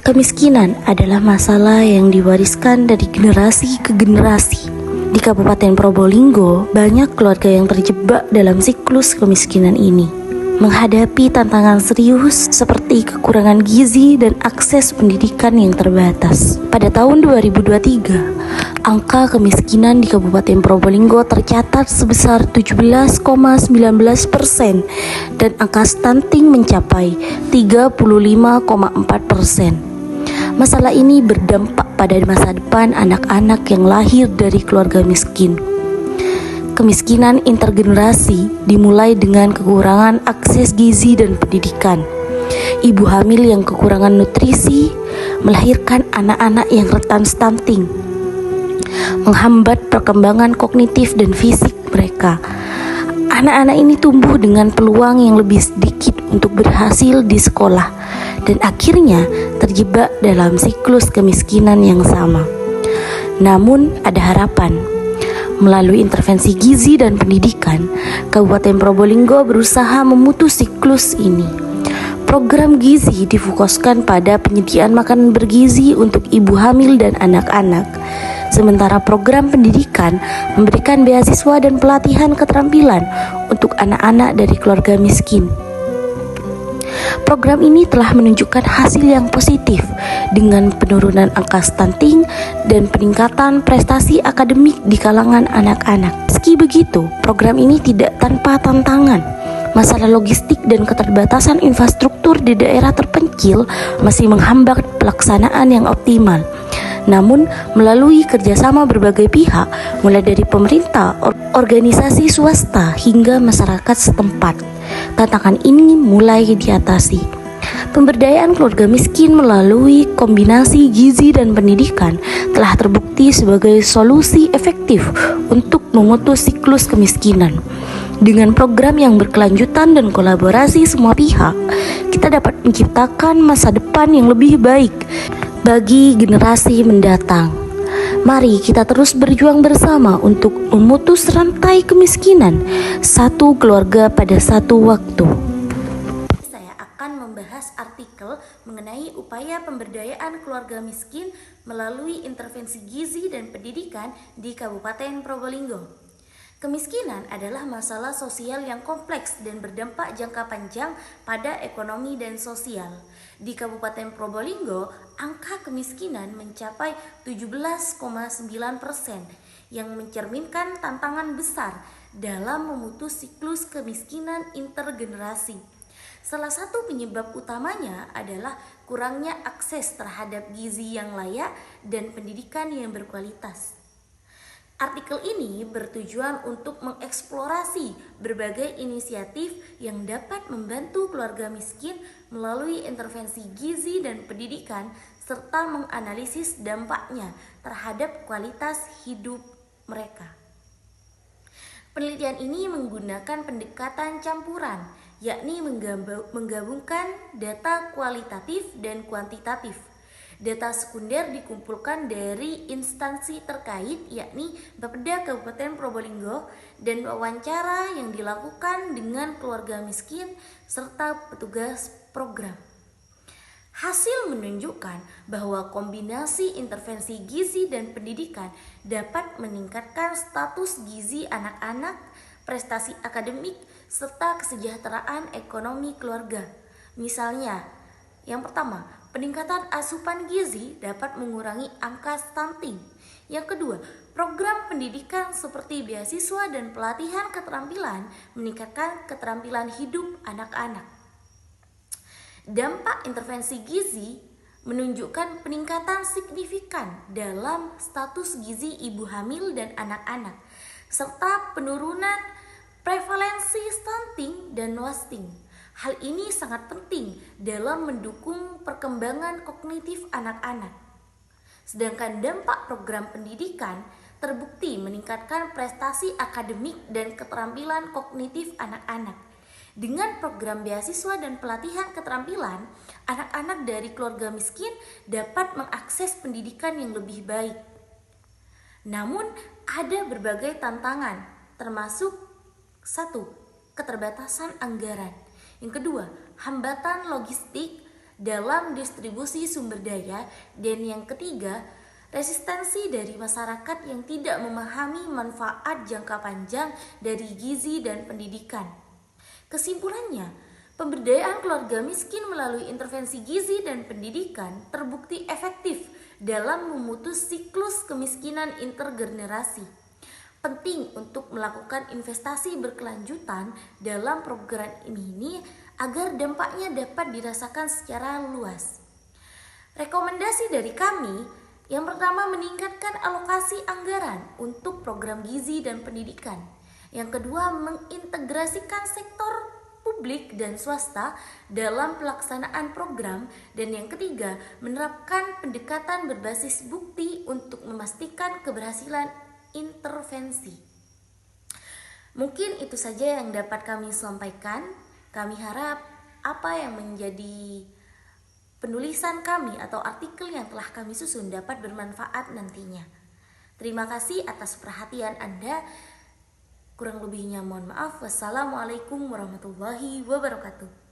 Kemiskinan adalah masalah yang diwariskan dari generasi ke generasi. Di Kabupaten Probolinggo, banyak keluarga yang terjebak dalam siklus kemiskinan ini, menghadapi tantangan serius seperti kekurangan gizi dan akses pendidikan yang terbatas. Pada tahun 2023, angka kemiskinan di Kabupaten Probolinggo tercatat sebesar 17,19% dan angka stunting mencapai 35,4%. Masalah ini berdampak pada masa depan anak-anak yang lahir dari keluarga miskin. Kemiskinan intergenerasi dimulai dengan kekurangan akses gizi dan pendidikan. Ibu hamil yang kekurangan nutrisi melahirkan anak-anak yang rentan stunting, menghambat perkembangan kognitif dan fisik mereka. Anak-anak ini tumbuh dengan peluang yang lebih sedikit untuk berhasil di sekolah dan akhirnya terjebak dalam siklus kemiskinan yang sama. Namun ada harapan. Melalui intervensi gizi dan pendidikan, Kabupaten Probolinggo berusaha memutus siklus ini. Program gizi difokuskan pada penyediaan makanan bergizi untuk ibu hamil dan anak-anak. Sementara program pendidikan memberikan beasiswa dan pelatihan keterampilan untuk anak-anak dari keluarga miskin. Program ini telah menunjukkan hasil yang positif dengan penurunan angka stunting dan peningkatan prestasi akademik di kalangan anak-anak. Meski begitu, program ini tidak tanpa tantangan. Masalah logistik dan keterbatasan infrastruktur di daerah terpencil masih menghambat pelaksanaan yang optimal. Namun, melalui kerjasama berbagai pihak, mulai dari pemerintah, organisasi swasta, hingga masyarakat setempat, tantangan ini mulai diatasi. Pemberdayaan keluarga miskin melalui kombinasi gizi dan pendidikan telah terbukti sebagai solusi efektif untuk memutus siklus kemiskinan. Dengan program yang berkelanjutan dan kolaborasi semua pihak, kita dapat menciptakan masa depan yang lebih baik bagi generasi mendatang. Mari kita terus berjuang bersama untuk memutus rantai kemiskinan, satu keluarga pada satu waktu. Saya akan membahas artikel mengenai upaya pemberdayaan keluarga miskin melalui intervensi gizi dan pendidikan di Kabupaten Probolinggo. Kemiskinan adalah masalah sosial yang kompleks dan berdampak jangka panjang pada ekonomi dan sosial. Di Kabupaten Probolinggo, angka kemiskinan mencapai 17,9% yang mencerminkan tantangan besar dalam memutus siklus kemiskinan intergenerasi. Salah satu penyebab utamanya adalah kurangnya akses terhadap gizi yang layak dan pendidikan yang berkualitas. Artikel ini bertujuan untuk mengeksplorasi berbagai inisiatif yang dapat membantu keluarga miskin melalui intervensi gizi dan pendidikan serta menganalisis dampaknya terhadap kualitas hidup mereka. Penelitian ini menggunakan pendekatan campuran, yakni menggabungkan data kualitatif dan kuantitatif. Data sekunder dikumpulkan dari instansi terkait, yakni Bapeda Kabupaten Probolinggo, dan wawancara yang dilakukan dengan keluarga miskin serta petugas program. Hasil menunjukkan bahwa kombinasi intervensi gizi dan pendidikan dapat meningkatkan status gizi anak-anak, prestasi akademik, serta kesejahteraan ekonomi keluarga. Misalnya, yang pertama, peningkatan asupan gizi dapat mengurangi angka stunting. Yang kedua, program pendidikan seperti beasiswa dan pelatihan keterampilan meningkatkan keterampilan hidup anak-anak. Dampak intervensi gizi menunjukkan peningkatan signifikan dalam status gizi ibu hamil dan anak-anak, serta penurunan prevalensi stunting dan wasting. Hal ini sangat penting dalam mendukung perkembangan kognitif anak-anak. Sedangkan dampak program pendidikan terbukti meningkatkan prestasi akademik dan keterampilan kognitif anak-anak. Dengan program beasiswa dan pelatihan keterampilan, anak-anak dari keluarga miskin dapat mengakses pendidikan yang lebih baik. Namun, ada berbagai tantangan, termasuk 1. Keterbatasan anggaran. Yang kedua, hambatan logistik dalam distribusi sumber daya, dan yang ketiga, resistensi dari masyarakat yang tidak memahami manfaat jangka panjang dari gizi dan pendidikan. Kesimpulannya, pemberdayaan keluarga miskin melalui intervensi gizi dan pendidikan terbukti efektif dalam memutus siklus kemiskinan intergenerasi. Penting untuk melakukan investasi berkelanjutan dalam program ini agar dampaknya dapat dirasakan secara luas. Rekomendasi dari kami, yang pertama, meningkatkan alokasi anggaran untuk program gizi dan pendidikan. Yang kedua, mengintegrasikan sektor publik dan swasta dalam pelaksanaan program. Dan yang ketiga, menerapkan pendekatan berbasis bukti untuk memastikan keberhasilan intervensi. Mungkin itu saja yang dapat kami sampaikan. Kami harap apa yang menjadi penulisan kami atau artikel yang telah kami susun dapat bermanfaat nantinya. Terima kasih atas perhatian Anda. Kurang lebihnya mohon maaf. Wassalamualaikum warahmatullahi wabarakatuh.